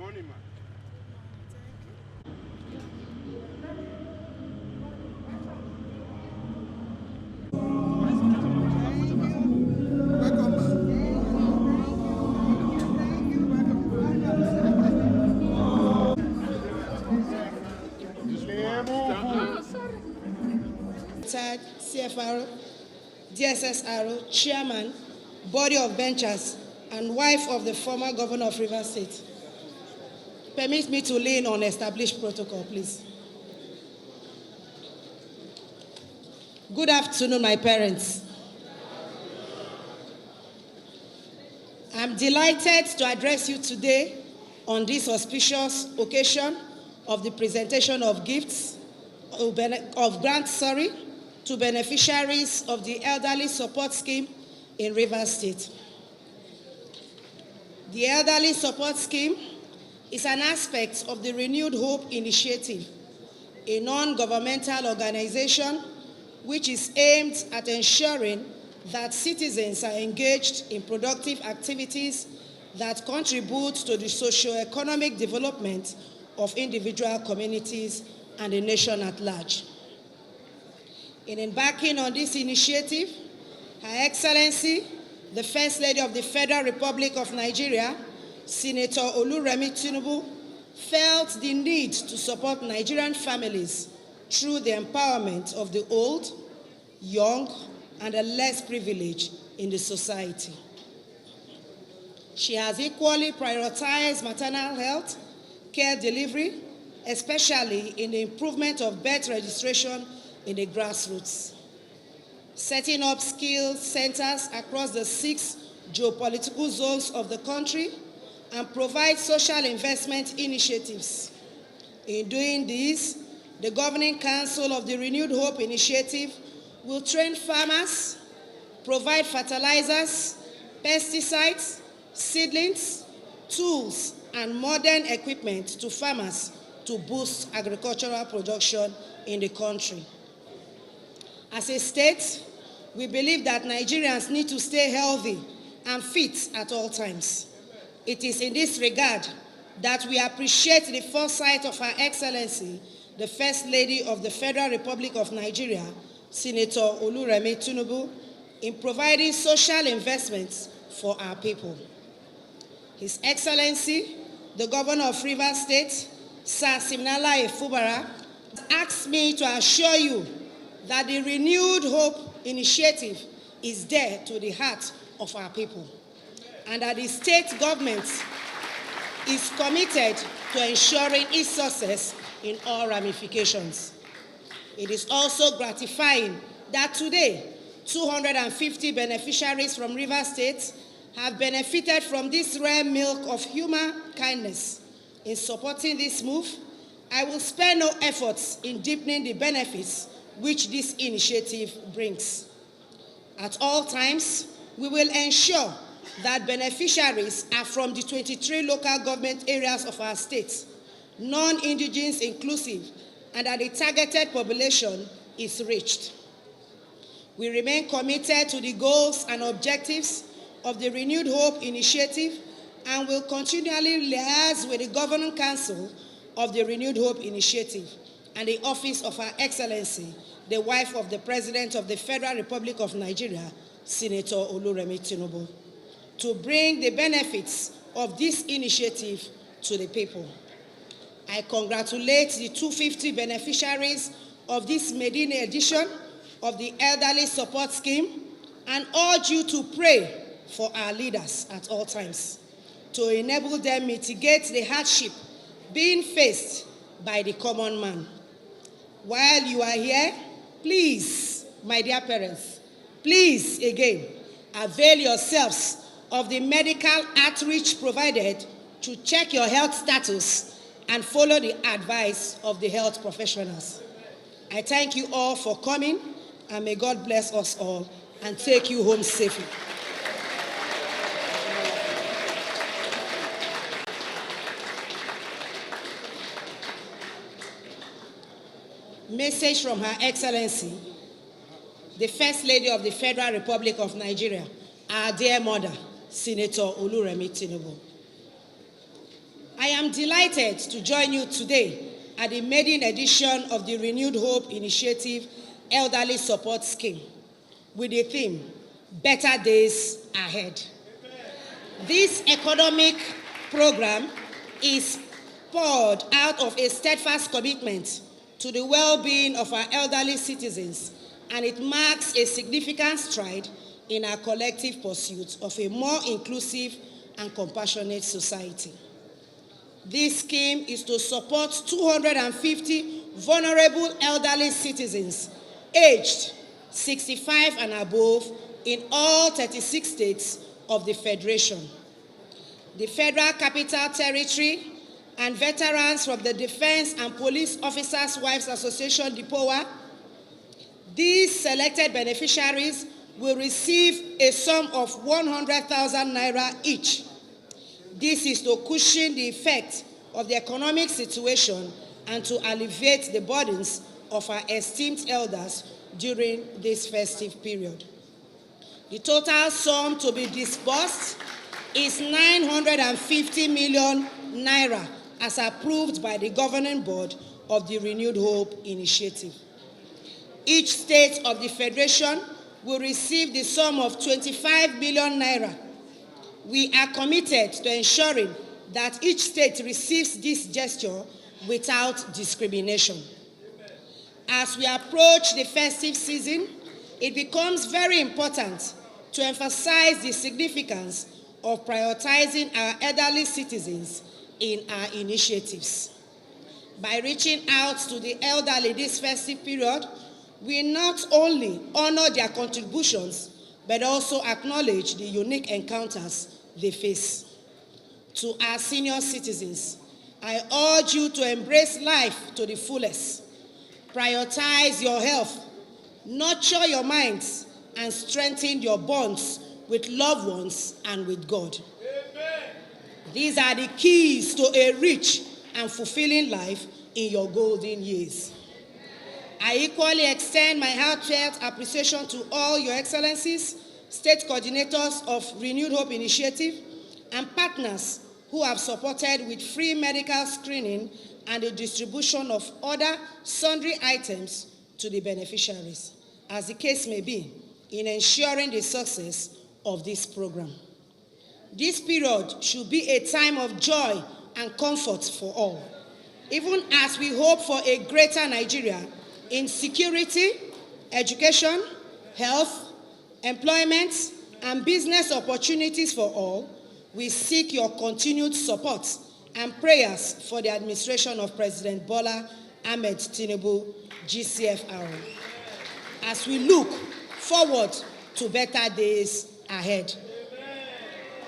morning, ma. CFRO, DSSRO, Chairman, Body of Benchers, and wife of the former governor of Rivers State. Permit me to lean on established protocol, please. Good afternoon, my parents. I'm delighted to address you today on this auspicious occasion of the presentation of grants, to beneficiaries of the Elderly Support Scheme in Rivers State. The Elderly Support Scheme is an aspect of the Renewed Hope Initiative, a non-governmental organization which is aimed at ensuring that citizens are engaged in productive activities that contribute to the socioeconomic development of individual communities and the nation at large. In embarking on this initiative, Her Excellency, the First Lady of the Federal Republic of Nigeria, Senator Oluremi Tinubu, felt the need to support Nigerian families through the empowerment of the old, young, and the less privileged in the society. She has equally prioritized maternal health care delivery, especially in the improvement of birth registration in the grassroots, setting up skills centers across the 6 geopolitical zones of the country, and provide social investment initiatives. In doing this, the Governing Council of the Renewed Hope Initiative will train farmers, provide fertilizers, pesticides, seedlings, tools, and modern equipment to farmers to boost agricultural production in the country. As a state, we believe that Nigerians need to stay healthy and fit at all times. It is in this regard that we appreciate the foresight of Her Excellency, the First Lady of the Federal Republic of Nigeria, Senator Oluremi Tinubu, in providing social investments for our people. His Excellency, the Governor of Rivers State, Sir Fubara, asked me to assure you that the Renewed Hope Initiative is dear to the heart of our people, and that the state government is committed to ensuring its success in all ramifications. It is also gratifying that today, 250 beneficiaries from Rivers State have benefited from this rare milk of human kindness. In supporting this move, I will spare no efforts in deepening the benefits which this initiative brings. At all times, we will ensure that beneficiaries are from the 23 local government areas of our state, non-indigenous inclusive, and that the targeted population is reached. We remain committed to the goals and objectives of the Renewed Hope Initiative and will continually liaise with the Governing Council of the Renewed Hope Initiative and the Office of Her Excellency, the wife of the President of the Federal Republic of Nigeria, Senator Oluremi Tinubu, to bring the benefits of this initiative to the people. I congratulate the 250 beneficiaries of this maiden edition of the Elderly Support Scheme and urge you to pray for our leaders at all times to enable them mitigate the hardship being faced by the common man. While you are here, please, my dear parents, please again avail yourselves of the medical outreach provided to check your health status and follow the advice of the health professionals. I thank you all for coming, and may God bless us all and take you home safely. Message from Her Excellency, the First Lady of the Federal Republic of Nigeria, our dear mother, Senator Oluremi Tinubu. I am delighted to join you today at the maiden edition of the Renewed Hope Initiative Elderly Support Scheme with the theme, Better Days Ahead. This economic program is poured out of a steadfast commitment to the well-being of our elderly citizens, and it marks a significant stride in our collective pursuit of a more inclusive and compassionate society. This scheme is to support 250 vulnerable elderly citizens aged 65 and above in all 36 states of the Federation. The Federal Capital Territory and veterans from the Defense and Police Officers' Wives Association, DPOA, these selected beneficiaries will receive a sum of 100,000 naira each. This is to cushion the effect of the economic situation and to alleviate the burdens of our esteemed elders during this festive period. The total sum to be disbursed is 950 million naira as approved by the governing board of the Renewed Hope Initiative. Each state of the Federation will receive the sum of 25 million naira. We are committed to ensuring that each state receives this gesture without discrimination. As we approach the festive season, it becomes very important to emphasize the significance of prioritizing our elderly citizens in our initiatives. By reaching out to the elderly this festive period, we not only honor their contributions, but also acknowledge the unique encounters they face. To our senior citizens, I urge you to embrace life to the fullest. Prioritize your health, nurture your minds, and strengthen your bonds with loved ones and with God. Amen. These are the keys to a rich and fulfilling life in your golden years. I equally extend my heartfelt appreciation to all your excellencies, state coordinators of Renewed Hope Initiative, and partners who have supported with free medical screening and the distribution of other sundry items to the beneficiaries, as the case may be, in ensuring the success of this program. This period should be a time of joy and comfort for all, even as we hope for a greater Nigeria in security, education, health, employment, and business opportunities for all. We seek your continued support and prayers for the administration of President Bola Ahmed Tinubu, GCFR, as we look forward to better days ahead.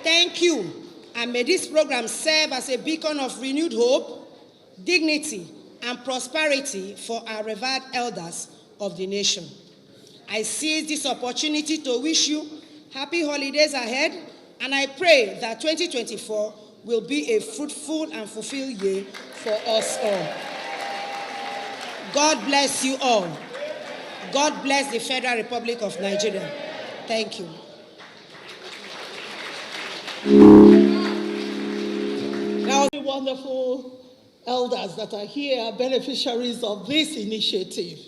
Thank you, and may this program serve as a beacon of renewed hope, dignity, and prosperity for our revered elders of the nation. I seize this opportunity to wish you happy holidays ahead, and I pray that 2024 will be a fruitful and fulfilled year for us all. God bless you all. God bless the Federal Republic of Nigeria. Thank you. Now, the wonderful elders that are here, beneficiaries of this initiative.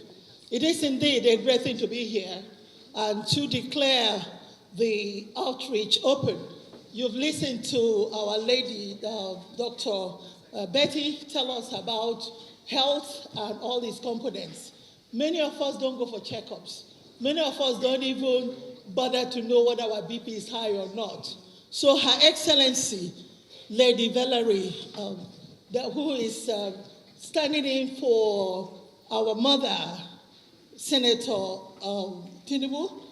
It is indeed a great thing to be here and to declare the outreach open. You've listened to our lady, Dr. Betty, tell us about health and all these components. Many of us don't go for checkups. Many of us don't even bother to know whether our BP is high or not. So Her Excellency, Lady Valerie, who is standing in for our mother, Senator Tinubu,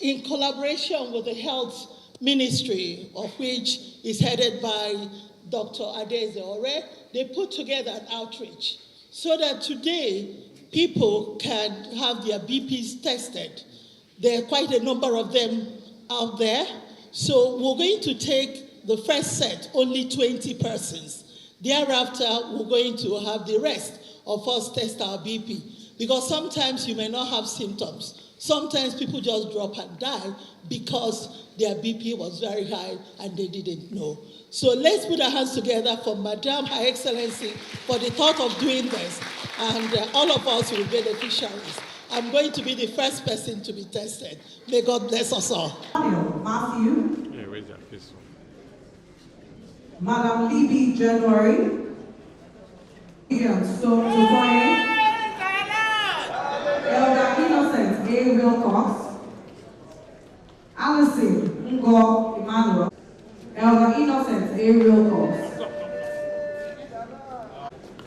in collaboration with the Health Ministry, of which is headed by Dr. Adeze Ore, they put together an outreach so that today people can have their BPs tested. There are quite a number of them out there. So we're going to take the first set, only 20 persons. Thereafter, we're going to have the rest of us test our BP, because sometimes you may not have symptoms. Sometimes people just drop and die because their BP was very high and they didn't know. So let's put our hands together for Madam Her Excellency for the thought of doing this, and all of us will be beneficiaries. I'm going to be the first person to be tested. May God bless us all. Matthew. Yeah, where's that first one? Madam Libby January. Sofoye. Elder Innocent A. Wilcox. Allison Ngo Emmanuel. Elder Innocent A. Wilcox.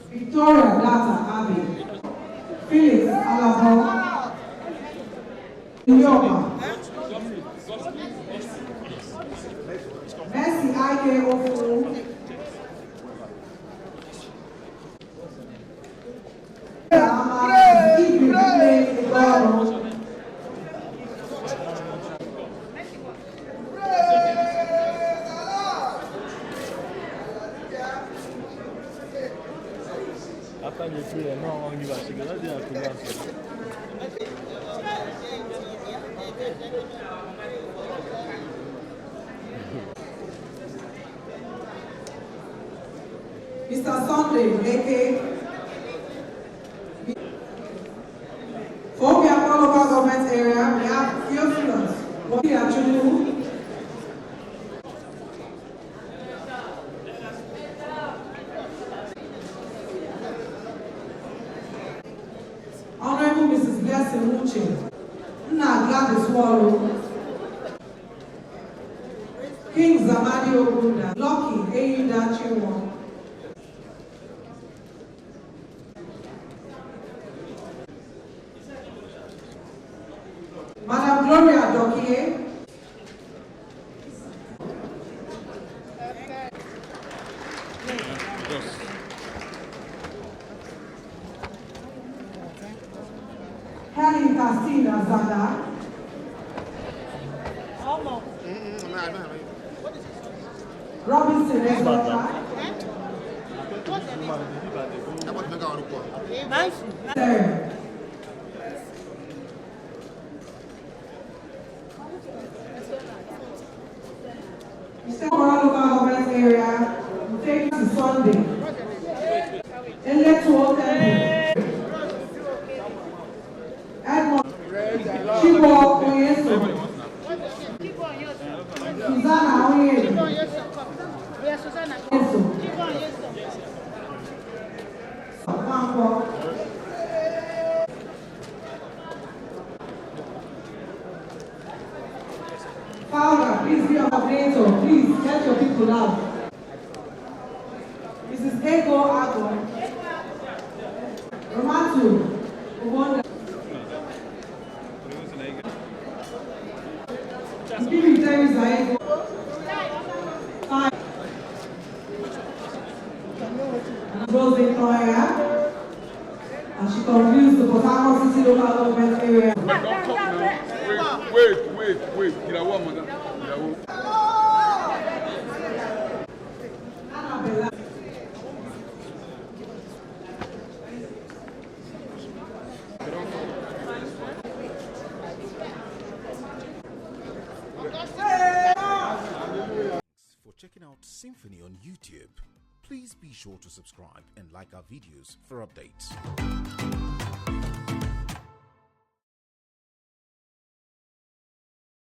Victoria Data Abbey. Felix Alabo. Yoba. Mercy Ike Ofu. After the prayer, no one give us a good idea. Mr. Sunday Leke. For Obiakpor local government area, we have Theophilus Tinubu. Honorable Mrs. Blessing Uche. Nna Gladys Wallo. King Zamadi Ogunda. Lucky Eyuda Chinwo. Madam Gloria Dokie. Helen Castina Zada. Robinson Esbota. Local government area, we take it to Sunday. Electoral Temple. Edmond Chibo Oyeso. Susanna Oyeso. Father, please be our coordinator. Please let your people out. Mrs. Ego Ago. Romatu Uwanda. Spirit Teresa Ego. Rose Toya. And she confused the Port Harcourt City local government area. Wait. For checking out SYMFONI on YouTube, please be sure to subscribe and like our videos for updates.